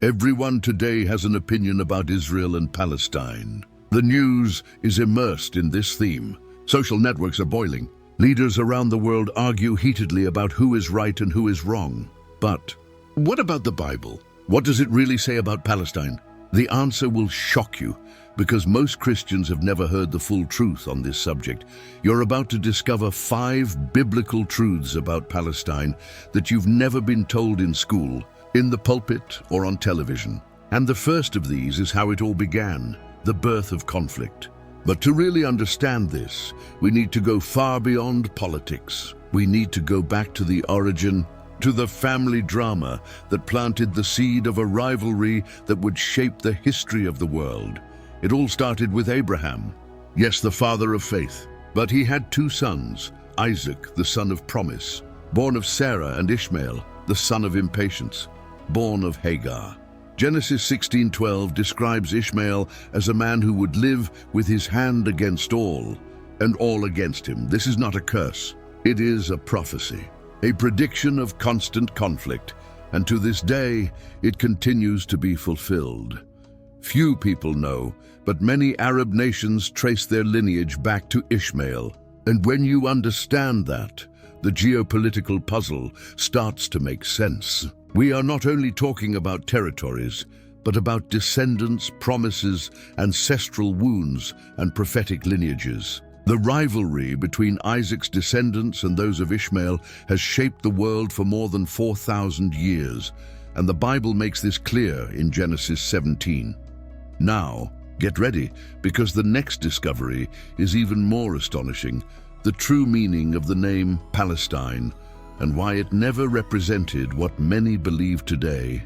Everyone today has an opinion about Israel and Palestine. The news is immersed in this theme. Social networks are boiling. Leaders around the world argue heatedly about who is right and who is wrong. But what about the Bible? What does it really say about Palestine? The answer will shock you, because most Christians have never heard the full truth on this subject. You're about to discover 5 biblical truths about Palestine that you've never been told in school, in the pulpit, or on television. And the first of these is how it all began, the birth of conflict. But to really understand this, we need to go far beyond politics. We need to go back to the origin, to the family drama that planted the seed of a rivalry that would shape the history of the world. It all started with Abraham, yes, the father of faith. But he had 2 sons, Isaac, the son of promise, born of Sarah, and Ishmael, the son of impatience, born of Hagar. Genesis 16:12 describes Ishmael as a man who would live with his hand against all, and all against him. This is not a curse. It is a prophecy, a prediction of constant conflict, and to this day, it continues to be fulfilled. Few people know, but many Arab nations trace their lineage back to Ishmael. And when you understand that, the geopolitical puzzle starts to make sense. We are not only talking about territories, but about descendants, promises, ancestral wounds, and prophetic lineages. The rivalry between Isaac's descendants and those of Ishmael has shaped the world for more than 4,000 years, and the Bible makes this clear in Genesis 17. Now, get ready, because the next discovery is even more astonishing: the true meaning of the name Palestine, and why it never represented what many believe today.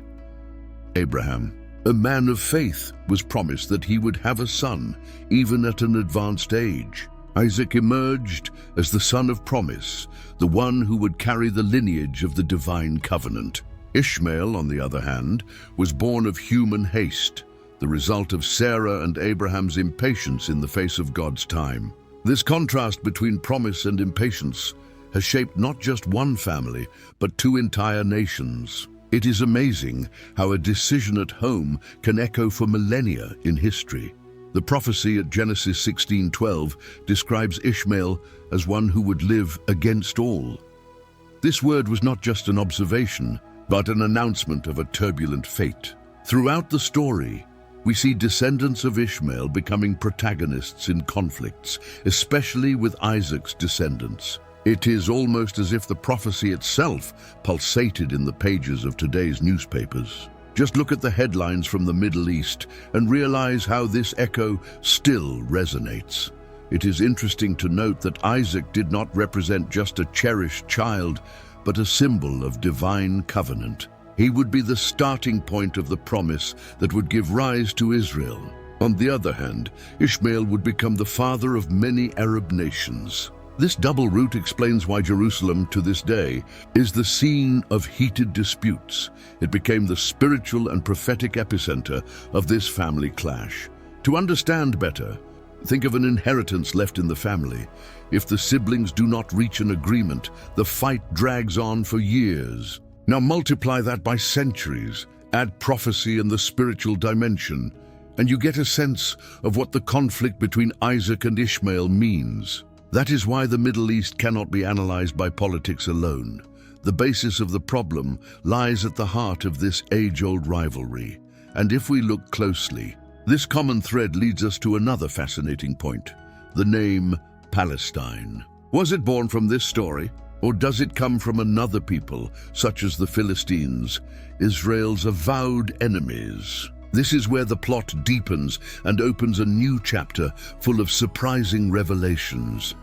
Abraham, a man of faith, was promised that he would have a son, even at an advanced age. Isaac emerged as the son of promise, the one who would carry the lineage of the divine covenant. Ishmael, on the other hand, was born of human haste, the result of Sarah and Abraham's impatience in the face of God's time. This contrast between promise and impatience has shaped not just one family, but 2 entire nations. It is amazing how a decision at home can echo for millennia in history. The prophecy at Genesis 16:12 describes Ishmael as one who would live against all. This word was not just an observation, but an announcement of a turbulent fate. Throughout the story, we see descendants of Ishmael becoming protagonists in conflicts, especially with Isaac's descendants. It is almost as if the prophecy itself pulsated in the pages of today's newspapers. Just look at the headlines from the Middle East and realize how this echo still resonates. It is interesting to note that Isaac did not represent just a cherished child, but a symbol of divine covenant. He would be the starting point of the promise that would give rise to Israel. On the other hand, Ishmael would become the father of many Arab nations. This double root explains why Jerusalem, to this day, is the scene of heated disputes. It became the spiritual and prophetic epicenter of this family clash. To understand better, think of an inheritance left in the family. If the siblings do not reach an agreement, the fight drags on for years. Now multiply that by centuries, add prophecy and the spiritual dimension, and you get a sense of what the conflict between Isaac and Ishmael means. That is why the Middle East cannot be analyzed by politics alone. The basis of the problem lies at the heart of this age-old rivalry. And if we look closely, this common thread leads us to another fascinating point: the name Palestine. Was it born from this story, or does it come from another people, such as the Philistines, Israel's avowed enemies? This is where the plot deepens and opens a new chapter full of surprising revelations.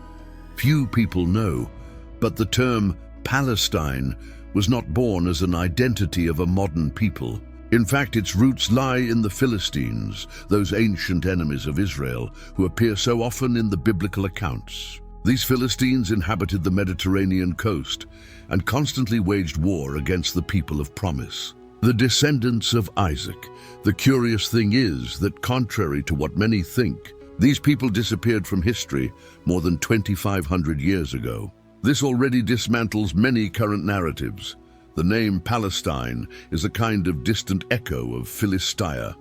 Few people know, but the term Palestine was not born as an identity of a modern people. In fact, its roots lie in the Philistines, those ancient enemies of Israel who appear so often in the biblical accounts. These Philistines inhabited the Mediterranean coast and constantly waged war against the people of promise, the descendants of Isaac. The curious thing is that, contrary to what many think, these people disappeared from history more than 2,500 years ago. This already dismantles many current narratives. The name Palestine is a kind of distant echo of Philistia.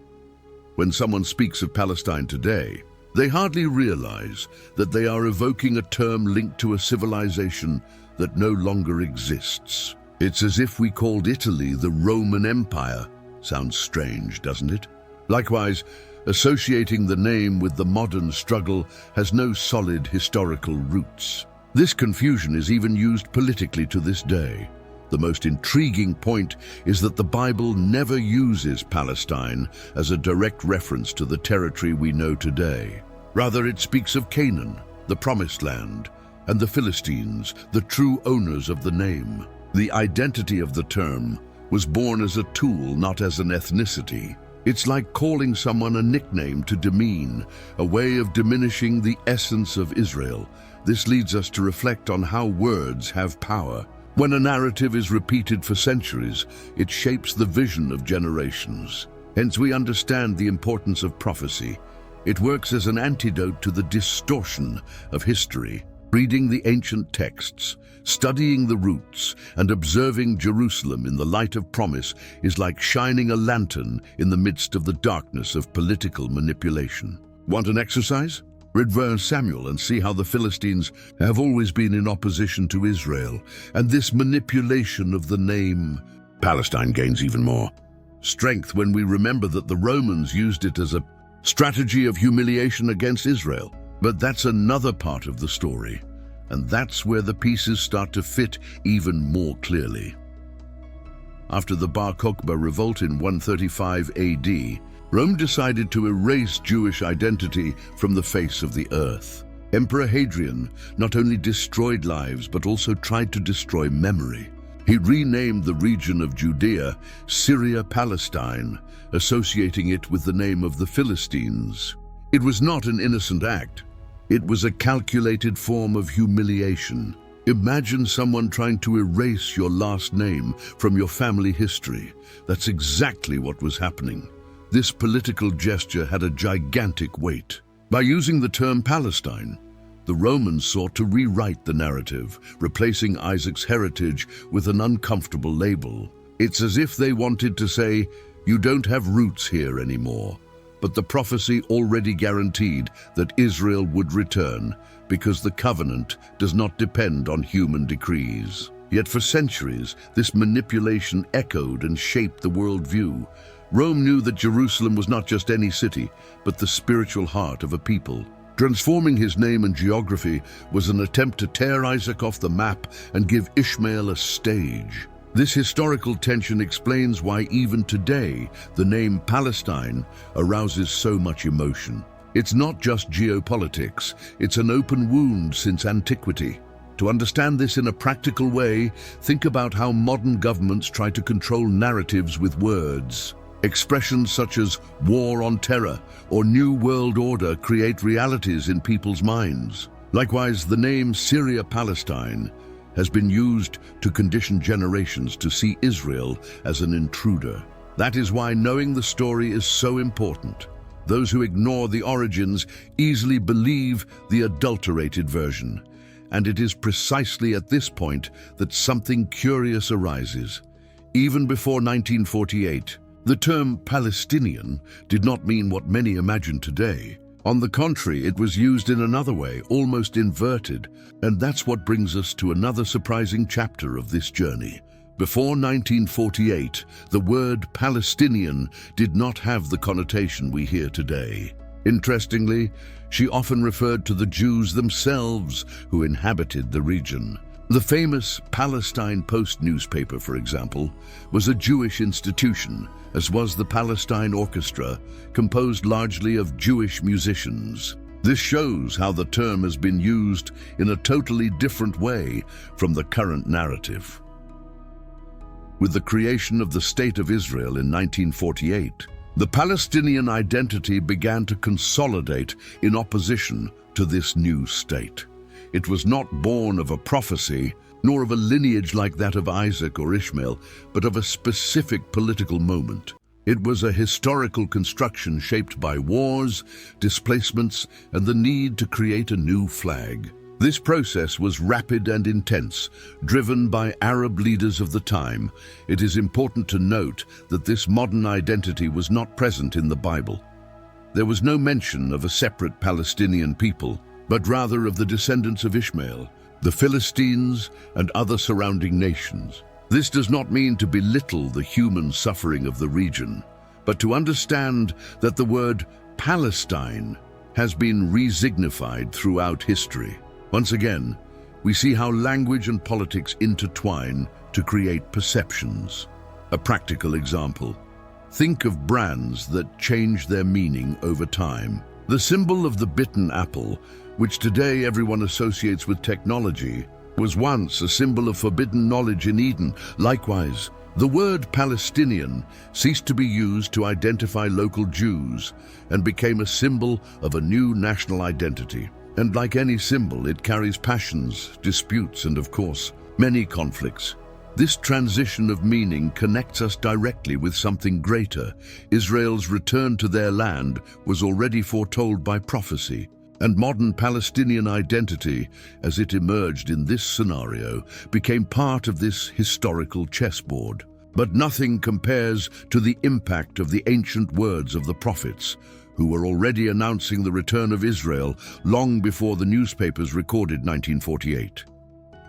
When someone speaks of Palestine today, they hardly realize that they are evoking a term linked to a civilization that no longer exists. It's as if we called Italy the Roman Empire. Sounds strange, doesn't it? Likewise, associating the name with the modern struggle has no solid historical roots. This confusion is even used politically to this day. The most intriguing point is that the Bible never uses Palestine as a direct reference to the territory we know today. Rather, it speaks of Canaan, the Promised Land, and the Philistines, the true owners of the name. The identity of the term was born as a tool, not as an ethnicity. It's like calling someone a nickname to demean, a way of diminishing the essence of Israel. This leads us to reflect on how words have power. When a narrative is repeated for centuries, it shapes the vision of generations. Hence, we understand the importance of prophecy. It works as an antidote to the distortion of history. Reading the ancient texts, studying the roots, and observing Jerusalem in the light of promise is like shining a lantern in the midst of the darkness of political manipulation. Want an exercise? Read 1 Samuel and see how the Philistines have always been in opposition to Israel, and this manipulation of the name Palestine gains even more strength when we remember that the Romans used it as a strategy of humiliation against Israel. But that's another part of the story, and that's where the pieces start to fit even more clearly. After the Bar Kokhba revolt in 135 AD, Rome decided to erase Jewish identity from the face of the earth. Emperor Hadrian not only destroyed lives but also tried to destroy memory. He renamed the region of Judea Syria-Palestine, associating it with the name of the Philistines. It was not an innocent act. It was a calculated form of humiliation. Imagine someone trying to erase your last name from your family history. That's exactly what was happening. This political gesture had a gigantic weight. By using the term Palestine, the Romans sought to rewrite the narrative, replacing Isaac's heritage with an uncomfortable label. It's as if they wanted to say, "You don't have roots here anymore." But the prophecy already guaranteed that Israel would return, because the covenant does not depend on human decrees. Yet for centuries, this manipulation echoed and shaped the worldview. Rome knew that Jerusalem was not just any city, but the spiritual heart of a people. Transforming his name and geography was an attempt to tear Isaac off the map and give Ishmael a stage. This historical tension explains why even today the name Palestine arouses so much emotion. It's not just geopolitics, it's an open wound since antiquity. To understand this in a practical way, think about how modern governments try to control narratives with words. Expressions such as war on terror or new world order create realities in people's minds. Likewise, the name Syria-Palestine has been used to condition generations to see Israel as an intruder. That is why knowing the story is so important. Those who ignore the origins easily believe the adulterated version. And it is precisely at this point that something curious arises. Even before 1948, the term Palestinian did not mean what many imagine today. On the contrary, it was used in another way, almost inverted, and that's what brings us to another surprising chapter of this journey. Before 1948, the word Palestinian did not have the connotation we hear today. Interestingly, she often referred to the Jews themselves who inhabited the region. The famous Palestine Post newspaper, for example, was a Jewish institution, as was the Palestine Orchestra, composed largely of Jewish musicians. This shows how the term has been used in a totally different way from the current narrative. With the creation of the State of Israel in 1948, the Palestinian identity began to consolidate in opposition to this new state. It was not born of a prophecy, nor of a lineage like that of Isaac or Ishmael, but of a specific political moment. It was a historical construction shaped by wars, displacements, and the need to create a new flag. This process was rapid and intense, driven by Arab leaders of the time. It is important to note that this modern identity was not present in the Bible. There was no mention of a separate Palestinian people, but rather of the descendants of Ishmael, the Philistines, and other surrounding nations. This does not mean to belittle the human suffering of the region, but to understand that the word Palestine has been resignified throughout history. Once again, we see how language and politics intertwine to create perceptions. A practical example. Think of brands that change their meaning over time. The symbol of the bitten apple, which today everyone associates with technology, was once a symbol of forbidden knowledge in Eden. Likewise, the word Palestinian ceased to be used to identify local Jews and became a symbol of a new national identity. And like any symbol, it carries passions, disputes, and of course, many conflicts. This transition of meaning connects us directly with something greater. Israel's return to their land was already foretold by prophecy, and modern Palestinian identity, as it emerged in this scenario, became part of this historical chessboard. But nothing compares to the impact of the ancient words of the prophets, who were already announcing the return of Israel long before the newspapers recorded 1948.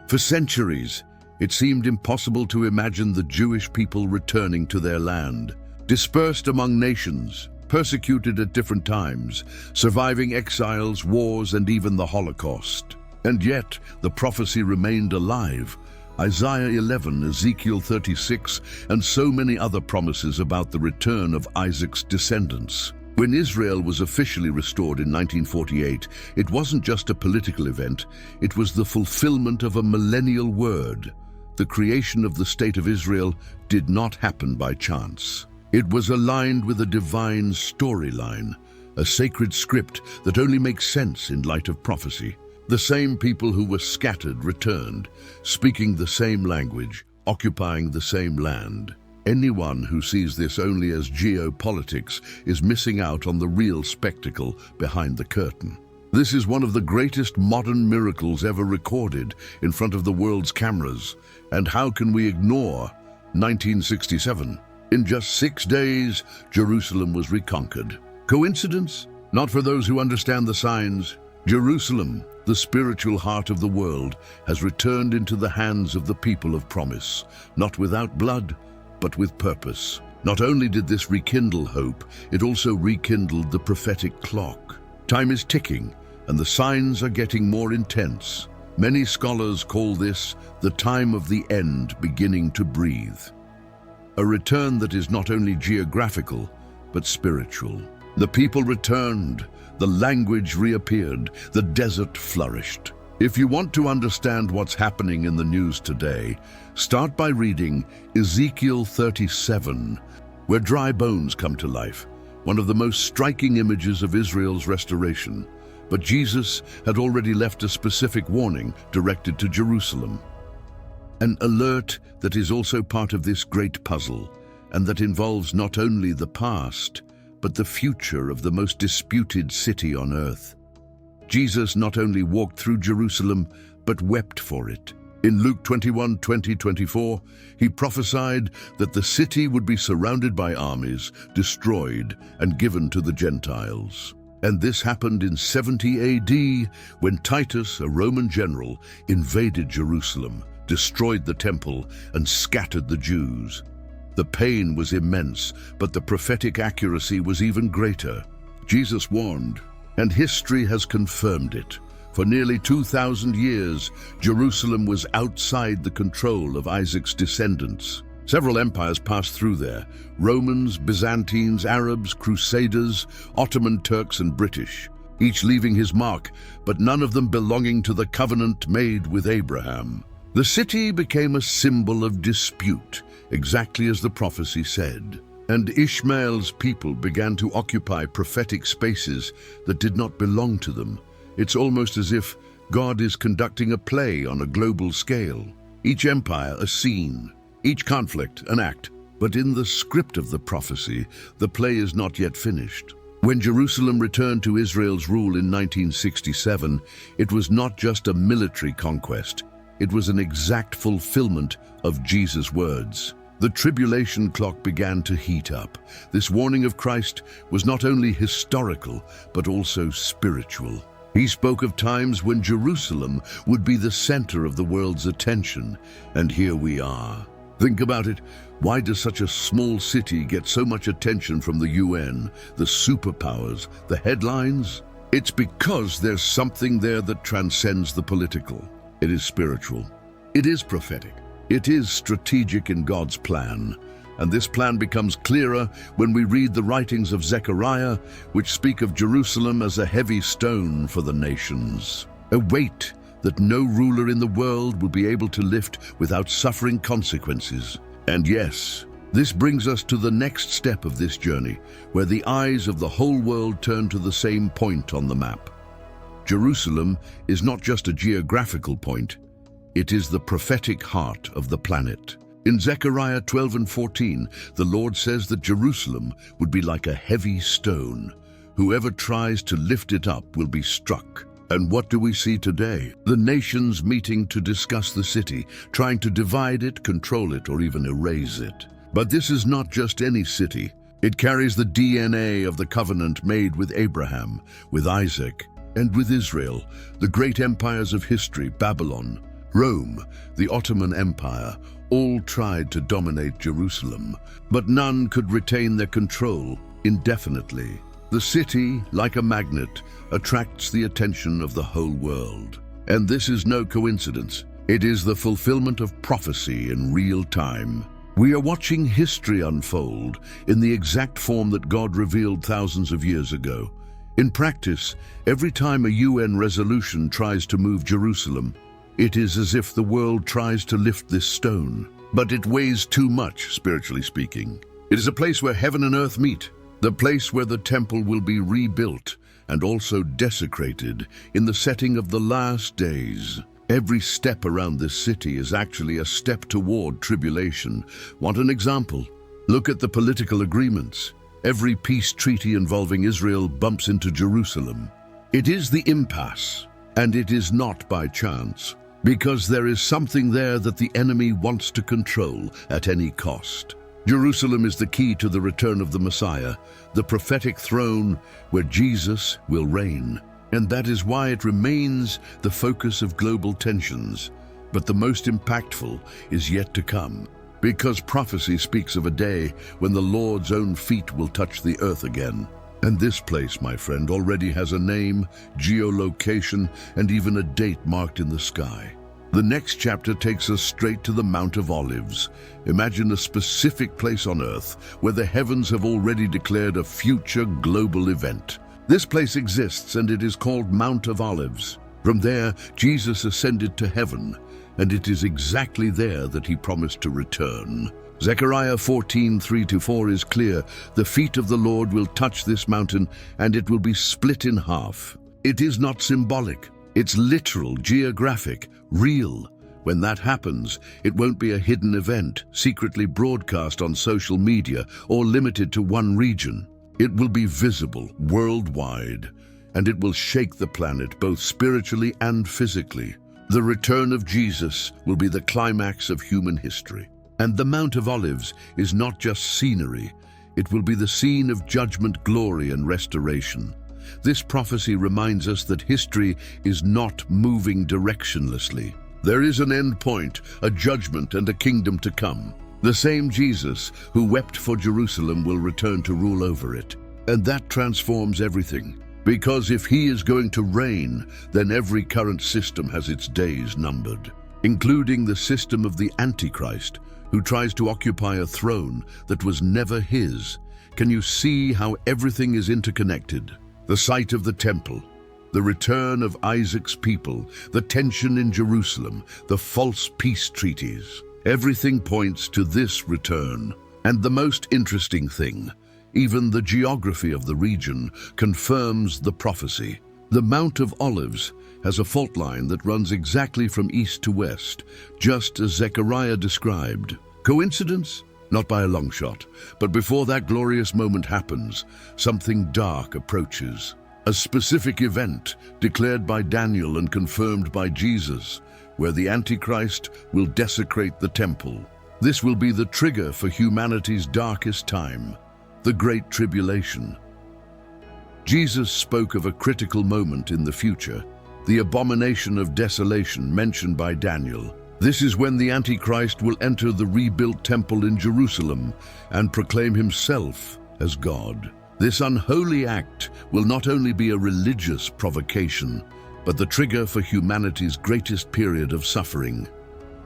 For centuries, it seemed impossible to imagine the Jewish people returning to their land, dispersed among nations, persecuted at different times, surviving exiles, wars, and even the Holocaust. And yet, the prophecy remained alive. Isaiah 11, Ezekiel 36, and so many other promises about the return of Isaac's descendants. When Israel was officially restored in 1948, it wasn't just a political event, it was the fulfillment of a millennial word. The creation of the State of Israel did not happen by chance. It was aligned with a divine storyline, a sacred script that only makes sense in light of prophecy. The same people who were scattered returned, speaking the same language, occupying the same land. Anyone who sees this only as geopolitics is missing out on the real spectacle behind the curtain. This is one of the greatest modern miracles ever recorded in front of the world's cameras. And how can we ignore 1967? In just 6 days, Jerusalem was reconquered. Coincidence? Not for those who understand the signs. Jerusalem, the spiritual heart of the world, has returned into the hands of the people of promise, not without blood, but with purpose. Not only did this rekindle hope, it also rekindled the prophetic clock. Time is ticking, and the signs are getting more intense. Many scholars call this the time of the end beginning to breathe. A return that is not only geographical, but spiritual. The people returned, the language reappeared, the desert flourished. If you want to understand what's happening in the news today, start by reading Ezekiel 37, where dry bones come to life, one of the most striking images of Israel's restoration. But Jesus had already left a specific warning directed to Jerusalem. An alert that is also part of this great puzzle, and that involves not only the past, but the future of the most disputed city on earth. Jesus not only walked through Jerusalem, but wept for it. In Luke 21:20-24, he prophesied that the city would be surrounded by armies, destroyed, and given to the Gentiles. And this happened in 70 AD, when Titus, a Roman general, invaded Jerusalem, destroyed the temple, and scattered the Jews. The pain was immense, but the prophetic accuracy was even greater. Jesus warned, and history has confirmed it. For nearly 2,000 years, Jerusalem was outside the control of Isaac's descendants. Several empires passed through there: Romans, Byzantines, Arabs, Crusaders, Ottoman Turks, and British, each leaving his mark, but none of them belonging to the covenant made with Abraham. The city became a symbol of dispute, exactly as the prophecy said. And Ishmael's people began to occupy prophetic spaces that did not belong to them. It's almost as if God is conducting a play on a global scale. Each empire a scene, each conflict an act. But in the script of the prophecy, the play is not yet finished. When Jerusalem returned to Israel's rule in 1967, it was not just a military conquest. It was an exact fulfillment of Jesus' words. The tribulation clock began to heat up. This warning of Christ was not only historical, but also spiritual. He spoke of times when Jerusalem would be the center of the world's attention, and here we are. Think about it. Why does such a small city get so much attention from the UN, the superpowers, the headlines? It's because there's something there that transcends the political. It is spiritual. It is prophetic. It is strategic in God's plan. And this plan becomes clearer when we read the writings of Zechariah, which speak of Jerusalem as a heavy stone for the nations, a weight that no ruler in the world will be able to lift without suffering consequences. And yes, this brings us to the next step of this journey, where the eyes of the whole world turn to the same point on the map. Jerusalem is not just a geographical point, it is the prophetic heart of the planet. In Zechariah 12 and 14, the Lord says that Jerusalem would be like a heavy stone. Whoever tries to lift it up will be struck. And what do we see today? The nations meeting to discuss the city, trying to divide it, control it, or even erase it. But this is not just any city. It carries the DNA of the covenant made with Abraham, with Isaac, and with Israel, the great empires of history, Babylon, Rome, the Ottoman Empire, all tried to dominate Jerusalem, but none could retain their control indefinitely. The city, like a magnet, attracts the attention of the whole world. And this is no coincidence. It is the fulfillment of prophecy in real time. We are watching history unfold in the exact form that God revealed thousands of years ago. In practice, every time a UN resolution tries to move Jerusalem, it is as if the world tries to lift this stone. But it weighs too much, spiritually speaking. It is a place where heaven and earth meet, the place where the temple will be rebuilt and also desecrated in the setting of the last days. Every step around this city is actually a step toward tribulation. Want an example? Look at the political agreements. Every peace treaty involving Israel bumps into Jerusalem. It is the impasse, and it is not by chance, because there is something there that the enemy wants to control at any cost. Jerusalem is the key to the return of the Messiah, the prophetic throne where Jesus will reign. And that is why it remains the focus of global tensions. But the most impactful is yet to come, because prophecy speaks of a day when the Lord's own feet will touch the earth again. And this place, my friend, already has a name, geolocation, and even a date marked in the sky. The next chapter takes us straight to the Mount of Olives. Imagine a specific place on earth where the heavens have already declared a future global event. This place exists, and it is called Mount of Olives. From there, Jesus ascended to heaven, and it is exactly there that he promised to return. Zechariah 14:3-4 is clear. The feet of the Lord will touch this mountain, and it will be split in half. It is not symbolic. It's literal, geographic, real. When that happens, it won't be a hidden event, secretly broadcast on social media or limited to one region. It will be visible worldwide, and it will shake the planet both spiritually and physically. The return of Jesus will be the climax of human history. And the Mount of Olives is not just scenery. It will be the scene of judgment, glory, and restoration. This prophecy reminds us that history is not moving directionlessly. There is an end point, a judgment, and a kingdom to come. The same Jesus who wept for Jerusalem will return to rule over it. And that transforms everything. Because if he is going to reign, then every current system has its days numbered, including the system of the Antichrist, who tries to occupy a throne that was never his. Can you see how everything is interconnected? The site of the temple, the return of Isaac's people, the tension in Jerusalem, the false peace treaties. Everything points to this return. And the most interesting thing, even the geography of the region confirms the prophecy. The Mount of Olives has a fault line that runs exactly from east to west, just as Zechariah described. Coincidence? not by a long shot. But before that glorious moment happens, something dark approaches. A specific event declared by Daniel and confirmed by Jesus, where the Antichrist will desecrate the temple. This will be the trigger for humanity's darkest time, the Great Tribulation. Jesus spoke of a critical moment in the future, the abomination of desolation mentioned by Daniel. This is when the Antichrist will enter the rebuilt temple in Jerusalem and proclaim himself as God. This unholy act will not only be a religious provocation, but the trigger for humanity's greatest period of suffering,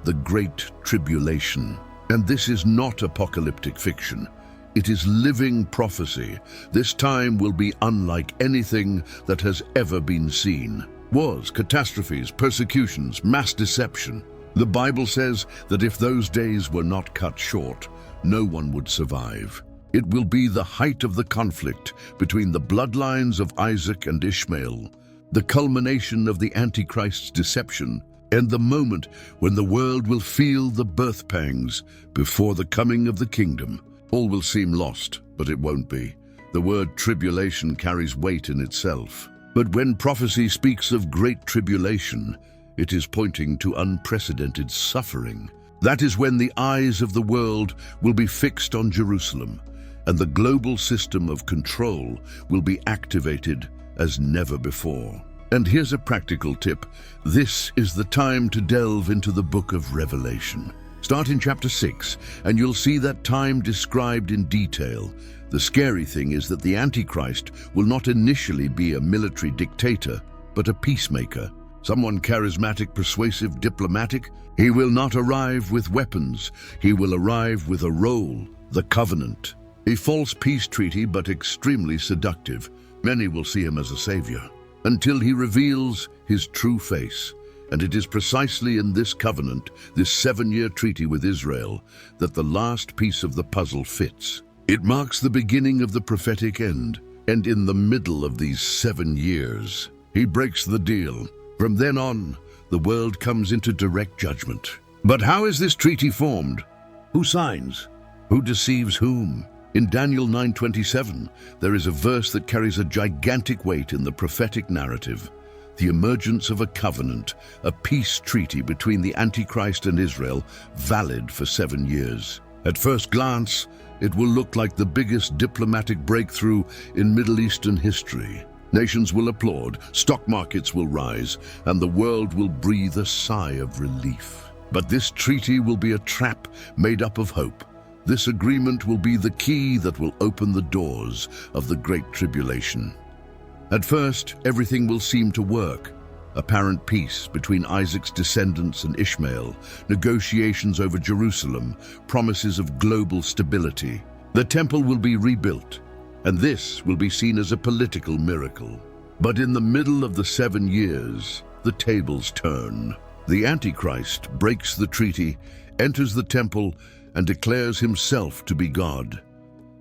the Great Tribulation. And this is not apocalyptic fiction. It is living prophecy. This time will be unlike anything that has ever been seen. Wars, catastrophes, persecutions, mass deception. The Bible says that if those days were not cut short, no one would survive. It will be the height of the conflict between the bloodlines of Isaac and Ishmael, the culmination of the Antichrist's deception, and the moment when the world will feel the birth pangs before the coming of the kingdom. All will seem lost, but it won't be. The word tribulation carries weight in itself. But when prophecy speaks of great tribulation, it is pointing to unprecedented suffering. That is when the eyes of the world will be fixed on Jerusalem, and the global system of control will be activated as never before. And here's a practical tip. This is the time to delve into the book of Revelation. Start in chapter 6, and you'll see that time described in detail. The scary thing is that the Antichrist will not initially be a military dictator, but a peacemaker. Someone charismatic, persuasive, diplomatic. He will not arrive with weapons. He will arrive with a role, the covenant. A false peace treaty, but extremely seductive. Many will see him as a savior, until he reveals his true face. And it is precisely in this covenant, this 7-year treaty with Israel, that the last piece of the puzzle fits. It marks the beginning of the prophetic end, and in the middle of these 7 years, he breaks the deal. From then on, the world comes into direct judgment. But how is this treaty formed? Who signs? Who deceives whom? In Daniel 9:27, there is a verse that carries a gigantic weight in the prophetic narrative. The emergence of a covenant, a peace treaty between the Antichrist and Israel, valid for 7 years. At first glance, it will look like the biggest diplomatic breakthrough in Middle Eastern history. Nations will applaud, stock markets will rise, and the world will breathe a sigh of relief. But this treaty will be a trap made up of hope. This agreement will be the key that will open the doors of the Great Tribulation. At first, everything will seem to work. Apparent peace between Isaac's descendants and Ishmael, negotiations over Jerusalem, promises of global stability. The temple will be rebuilt, and this will be seen as a political miracle. But in the middle of the 7 years, the tables turn. The Antichrist breaks the treaty, enters the temple, and declares himself to be God.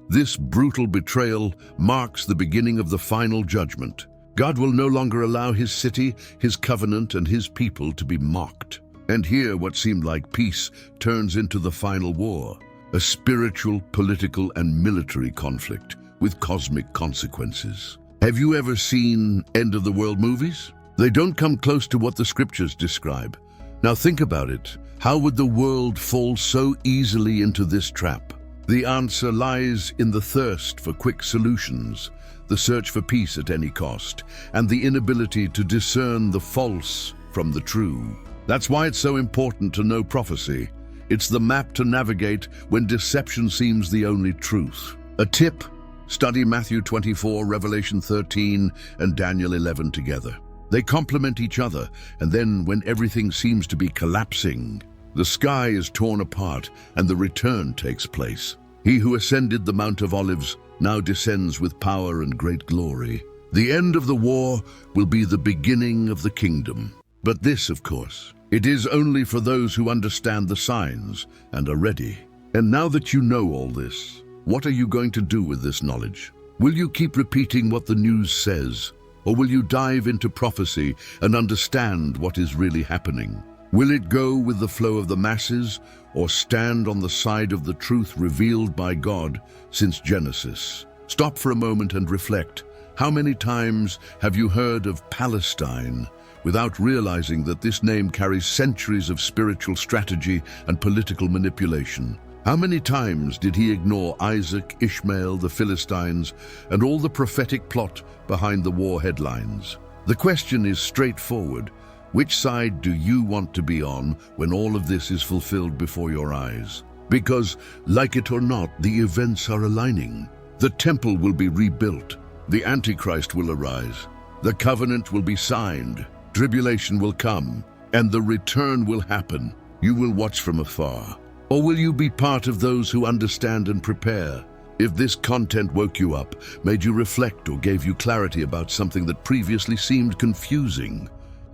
This brutal betrayal marks the beginning of the final judgment. God will no longer allow his city, his covenant, and his people to be mocked. And here, what seemed like peace turns into the final war, a spiritual, political, and military conflict with cosmic consequences. Have you ever seen end-of-the-world movies? They don't come close to what the scriptures describe. Now think about it. How would the world fall so easily into this trap? The answer lies in the thirst for quick solutions, the search for peace at any cost, and the inability to discern the false from the true. That's why it's so important to know prophecy. It's the map to navigate when deception seems the only truth. A tip: study Matthew 24, Revelation 13, and Daniel 11 together. They complement each other, and then when everything seems to be collapsing, the sky is torn apart and the return takes place. He who ascended the Mount of Olives now descends with power and great glory. The end of the war will be the beginning of the kingdom. But this, of course, it is only for those who understand the signs and are ready. And now that you know all this, what are you going to do with this knowledge? Will you keep repeating what the news says, or will you dive into prophecy and understand what is really happening? Will it go with the flow of the masses or stand on the side of the truth revealed by God since Genesis? Stop for a moment and reflect. How many times have you heard of Palestine without realizing that this name carries centuries of spiritual strategy and political manipulation? How many times did he ignore Isaac, Ishmael, the Philistines, and all the prophetic plot behind the war headlines? The question is straightforward. Which side do you want to be on when all of this is fulfilled before your eyes? Because, like it or not, the events are aligning. The temple will be rebuilt. The Antichrist will arise. The covenant will be signed. Tribulation will come. And the return will happen. You will watch from afar. Or will you be part of those who understand and prepare? If this content woke you up, made you reflect, or gave you clarity about something that previously seemed confusing,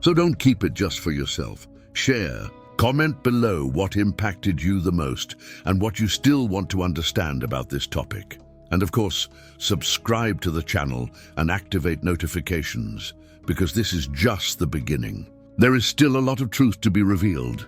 so don't keep it just for yourself. Share. Comment below what impacted you the most and what you still want to understand about this topic. And of course, subscribe to the channel and activate notifications, because this is just the beginning. There is still a lot of truth to be revealed.